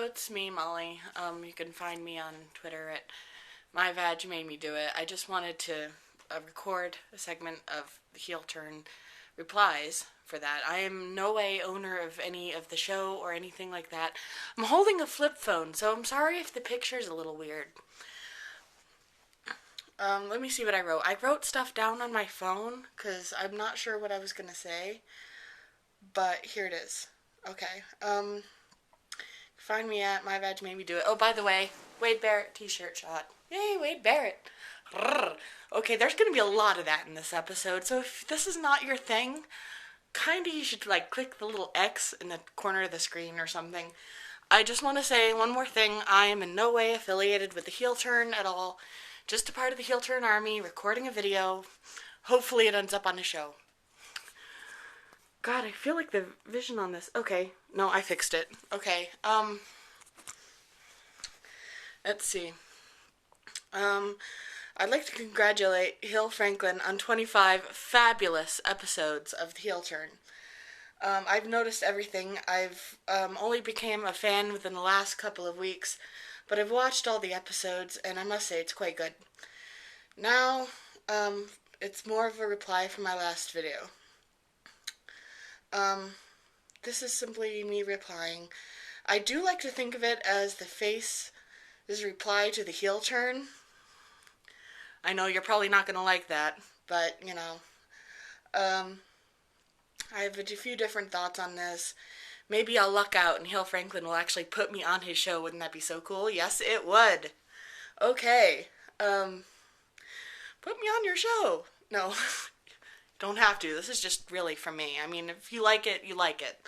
it's me, Molly. You can find me on Twitter at myvagmademedo it. I just wanted to record a segment of the heel turn replies for that. I am no way owner of any of the show or anything like that. I'm holding a flip phone, so I'm sorry if the picture's a little weird. Let me see what I wrote. I wrote stuff down on my phone because I'm not sure what I was going to say, but here it is. Okay. Find me at My Vag Made Me Do It. Oh, by the way, Wade Barrett t-shirt shot. Yay, Wade Barrett. Okay, there's going to be a lot of that in this episode, so if this is not your thing, kinda you should, click the little X in the corner of the screen or something. I just want to say one more thing. I am in no way affiliated with the heel turn at all. Just a part of the heel turn army, recording a video. Hopefully it ends up on a show. God, I feel like the vision on this... Okay, no, I fixed it. Okay, let's see. I'd like to congratulate Hill Franklin on 25 fabulous episodes of The Heel Turn. I've noticed everything. I've only became a fan within the last couple of weeks, but I've watched all the episodes, and I must say it's quite good. Now, it's more of a reply from my last video. This is simply me replying. I do like to think of it as the face's reply to the heel turn. I know you're probably not going to like that, but, I have a few different thoughts on this. Maybe I'll luck out and Hill Franklin will actually put me on his show. Wouldn't that be so cool? Yes, it would. Okay. Put me on your show. No, don't have to. This is just really for me. I mean, if you like it, you like it.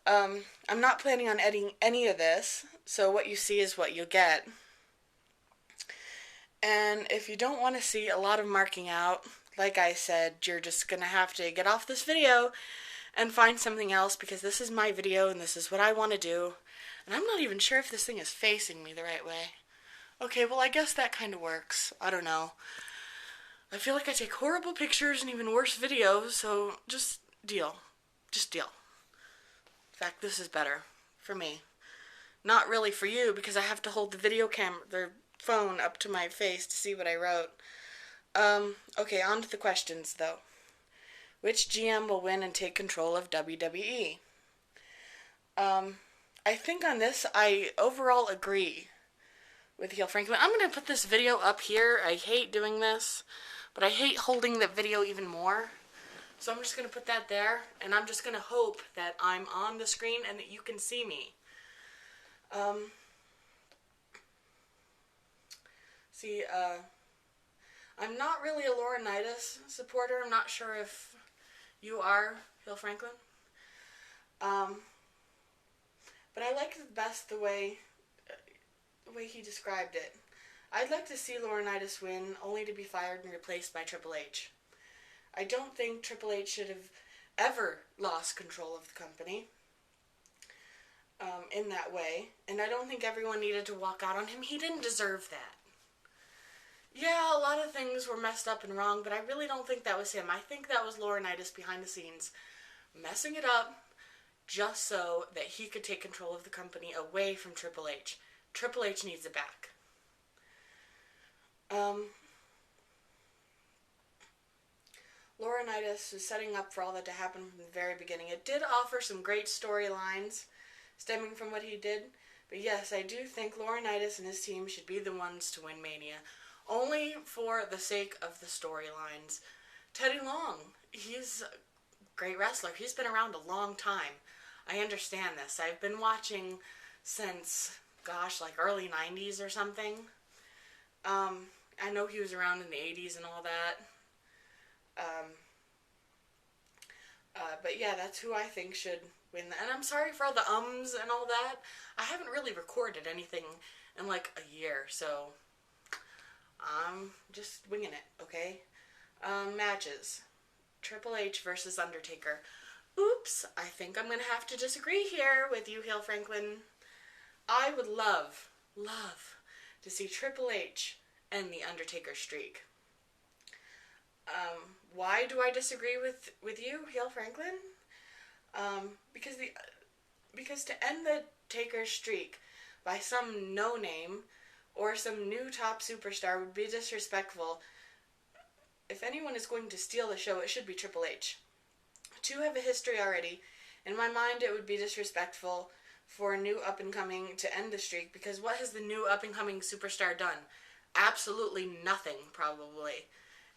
I'm not planning on editing any of this, so what you see is what you'll get. And if you don't want to see a lot of marking out, like I said, you're just going to have to get off this video and find something else, because this is my video and this is what I want to do. And I'm not even sure if this thing is facing me the right way. Okay, well, I guess that kind of works. I don't know. I feel like I take horrible pictures and even worse videos, so just deal. Just deal. In fact, this is better for me. Not really for you, because I have to hold the phone up to my face to see what I wrote. Okay, on to the questions, though. Which GM will win and take control of WWE? I think on this, I overall agree with Heel Franklin. I'm going to put this video up here. I hate doing this, but I hate holding the video even more. So I'm just going to put that there, and I'm just going to hope that I'm on the screen and that you can see me. I'm not really a Laurinaitis supporter. I'm not sure if you are, Hill Franklin. But I like best the way he described it. I'd like to see Laurinaitis win, only to be fired and replaced by Triple H. I don't think Triple H should have ever lost control of the company in that way, and I don't think everyone needed to walk out on him. He didn't deserve that. Yeah, a lot of things were messed up and wrong, but I really don't think that was him. I think that was Laurinaitis behind the scenes, messing it up just so that he could take control of the company away from Triple H. Triple H needs it back. Laurinaitis was setting up for all that to happen from the very beginning. It did offer some great storylines stemming from what he did, but yes, I do think Laurinaitis and his team should be the ones to win Mania, only for the sake of the storylines. Teddy Long, he's a great wrestler. He's been around a long time. I understand this. I've been watching since, early 90s or something. I know he was around in the 80s and all that. But yeah, that's who I think should win. And I'm sorry for all the ums and all that. I haven't really recorded anything in a year, so I'm just winging it, okay? Matches. Triple H versus Undertaker. Oops, I think I'm going to have to disagree here with you, Hill Franklin. I would love to see Triple H end the Undertaker streak. Why do I disagree with you, Hill Franklin? Because Because to end the Taker's streak by some no-name or some new top superstar would be disrespectful. If anyone is going to steal the show, it should be Triple H. Two have a history already. In my mind, it would be disrespectful for a new up-and-coming to end the streak, because what has the new up-and-coming superstar done? Absolutely nothing, probably.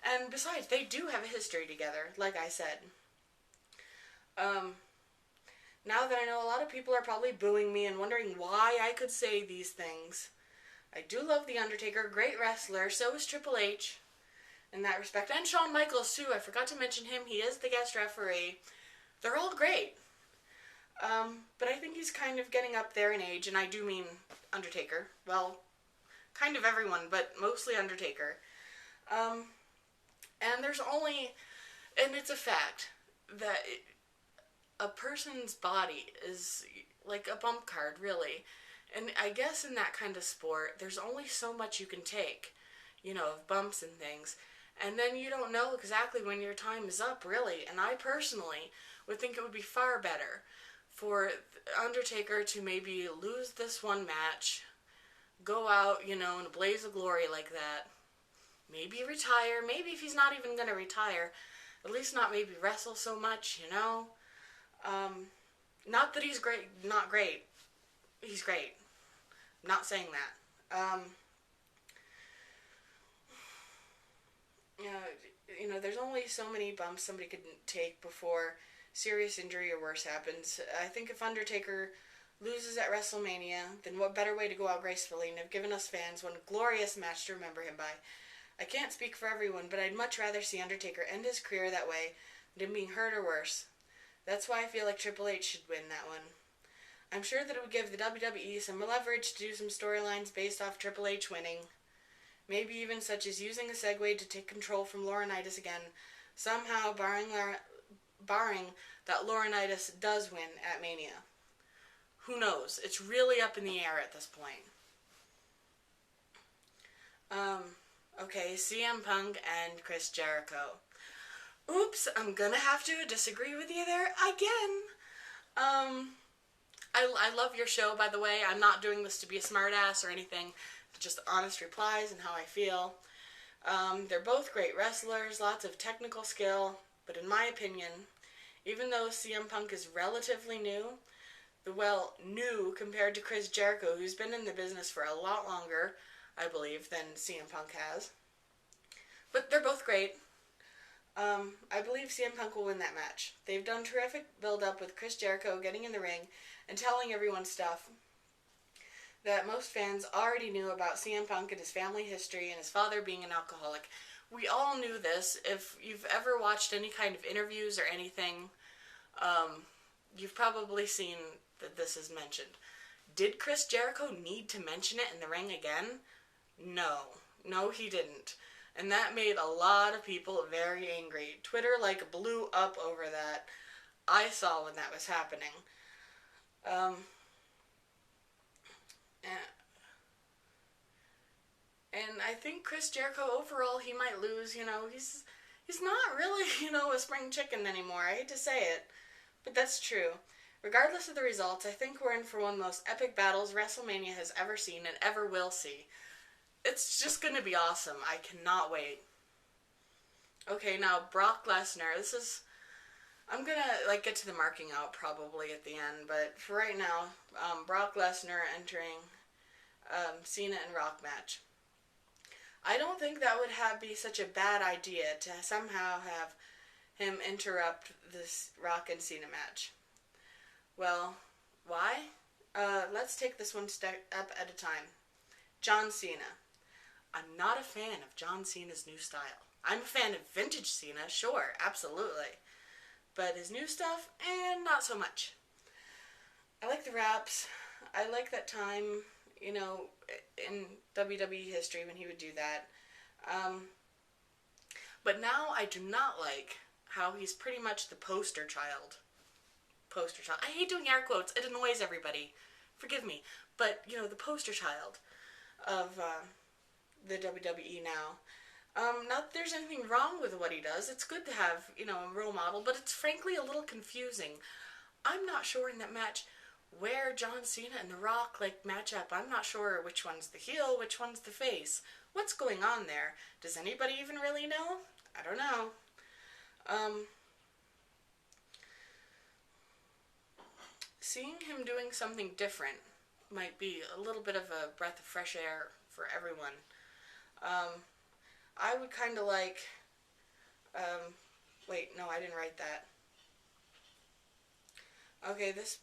And besides, they do have a history together, like I said. Now that I know a lot of people are probably booing me and wondering why I could say these things, I do love The Undertaker, great wrestler, so is Triple H in that respect. And Shawn Michaels, too. I forgot to mention him. He is the guest referee. They're all great. But I think he's kind of getting up there in age, and I do mean Undertaker. Well, kind of everyone, but mostly Undertaker. And there's only, and it's a fact, that a person's body is like a bump card, really. And I guess in that kind of sport, there's only so much you can take, of bumps and things. And then you don't know exactly when your time is up, really. And I personally would think it would be far better for Undertaker to maybe lose this one match, go out, in a blaze of glory like that, maybe retire, maybe if he's not even going to retire, at least not maybe wrestle so much, Not that he's great, not great. He's great. I'm not saying that. There's only so many bumps somebody could take before serious injury or worse happens. I think if Undertaker loses at WrestleMania, then what better way to go out gracefully and have given us fans one glorious match to remember him by. I can't speak for everyone, but I'd much rather see Undertaker end his career that way than being hurt or worse. That's why I feel like Triple H should win that one. I'm sure that it would give the WWE some leverage to do some storylines based off Triple H winning. Maybe even such as using a segue to take control from Laurinaitis again, somehow barring that Laurinaitis does win at Mania. Who knows? It's really up in the air at this point. Okay, CM Punk and Chris Jericho. Oops, I'm gonna have to disagree with you there again. I love your show, by the way. I'm not doing this to be a smartass or anything. Just honest replies and how I feel. They're both great wrestlers, lots of technical skill, but in my opinion, even though CM Punk is relatively new compared to Chris Jericho, who's been in the business for a lot longer, I believe, than CM Punk has. But they're both great. I believe CM Punk will win that match. They've done terrific build-up with Chris Jericho getting in the ring and telling everyone stuff that most fans already knew about CM Punk and his family history and his father being an alcoholic. We all knew this. If you've ever watched any kind of interviews or anything, you've probably seen that this is mentioned. Did Chris Jericho need to mention it in the ring again? No, he didn't. And that made a lot of people very angry. Twitter, blew up over that. I saw when that was happening. And I think Chris Jericho, overall, he might lose, He's not really, a spring chicken anymore. I hate to say it, but that's true. Regardless of the results, I think we're in for one of the most epic battles WrestleMania has ever seen and ever will see. It's just going to be awesome. I cannot wait. Okay, now Brock Lesnar. I'm going to get to the marking out probably at the end, but for right now, Brock Lesnar entering Cena and Rock match. I don't think that would be such a bad idea to somehow have him interrupt this Rock and Cena match. Well, why? Let's take this one step up at a time. John Cena. I'm not a fan of John Cena's new style. I'm a fan of vintage Cena, sure, absolutely. But his new stuff, not so much. I like the raps. I like that time, in WWE history when he would do that. But now I do not like how he's pretty much the poster child. I hate doing air quotes. It annoys everybody. Forgive me. But, the poster child of the WWE now. Not that there's anything wrong with what he does. It's good to have, a role model, but it's frankly a little confusing. I'm not sure in that match where John Cena and The Rock like match up. I'm not sure which one's the heel, which one's the face. What's going on there? Does anybody even really know? I don't know. Seeing him doing something different might be a little bit of a breath of fresh air for everyone. I would kind of like, wait, no, I didn't write that. Okay, this